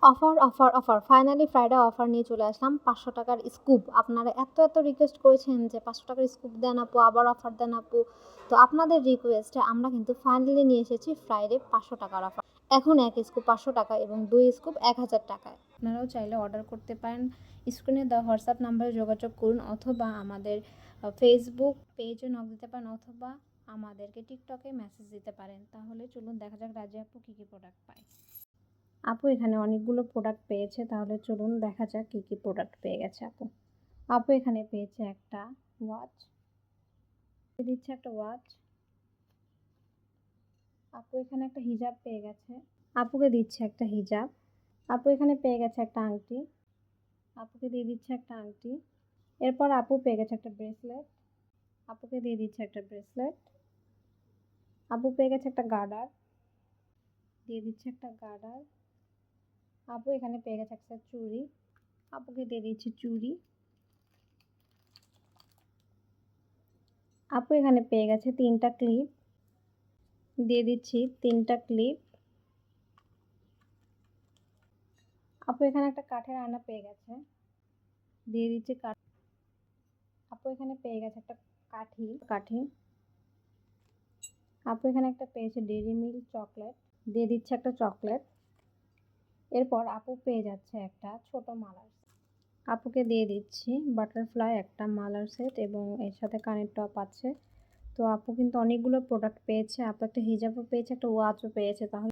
Offer, offer, offer! Finally Friday offer নিয়ে চলে আসলাম। ৳৫০০ র স্কুপ। আপনারা এত রিকোয়েস্ট করেছেন যে ৳৫০০ র স্কুপ দেন আপু, আবার অফার দেন আপু। তো আপনাদের রিকোয়েস্টে আমরা কিন্তু ফাইনালি নিয়ে এসেছি ফ্রাইডে ৳৫০০ র অফার। এখন ১ স্কুপ ৳৫০০ এবং ২ স্কুপ ৳১,০০০ আপনারাও চাইলে অর্ডার করতে পারেন। স্ক্রিনে দেওয়া হোয়াটসঅ্যাপ নাম্বারে যোগাযোগ করুন অথবা আমাদের ফেসবুক পেজে নক দিতে পারেন অথবা আমাদেরকে টিকটকে মেসেজ দিতে পারেন। তাহলে চলুন দেখা যাক রাজিয়া আপু কী প্রোডাক্ট পায়। আপু এখানে অনেকগুলো প্রোডাক্ট পেয়েছে, তাহলে চলুন দেখা যাক কী প্রোডাক্ট পেয়ে গেছে আপু। আপু এখানে পেয়েছে একটা ওয়াচ, দিচ্ছে একটা ওয়াচ। আপু এখানে একটা হিজাব পেয়ে গেছে, আপুকে দিচ্ছে একটা হিজাব। আপু এখানে পেয়ে গেছে একটা আংটি, আপুকে দিয়ে দিচ্ছে একটা আংটি। এরপর আপু পেয়ে গেছে একটা ব্রেসলেট, আপুকে দিয়ে দিচ্ছে একটা ব্রেসলেট। আপু পেয়ে গেছে একটা গার্ডার, দিয়ে দিচ্ছে একটা গার্ডার। আপু এখানে পেয়ে গেছে একটা চুড়ি, আপুকে দিয়ে দিচ্ছে চুড়ি। আপু এখানে পেয়ে গেছে ৩টা ক্লিপ, দিয়ে দিচ্ছি 3টা ক্লিপ। আপু এখানে একটা কাঠের আয়না পেয়ে গেছে, দিয়ে দিচ্ছি কাঠ। আপু এখানে পেয়ে গেছে একটা কাঠি। আপু এখানে একটা পেয়েছে ডেইরি মিল্ক চকলেট, দিয়ে দিচ্ছে একটা চকলেট। এরপর আপু পেয়ে যাচ্ছে একটা ছোট মালার। আপুকে দিয়ে দিচ্ছি বাটারফ্লাই একটা মালার সেট এবং এর সাথে কানের টপ আছে। তো আপু কিন্তু অনেকগুলো প্রোডাক্ট পেয়েছে। আপু একটা হিজাবও পেয়েছে, একটা ওয়াচও পেয়েছে। তাহলে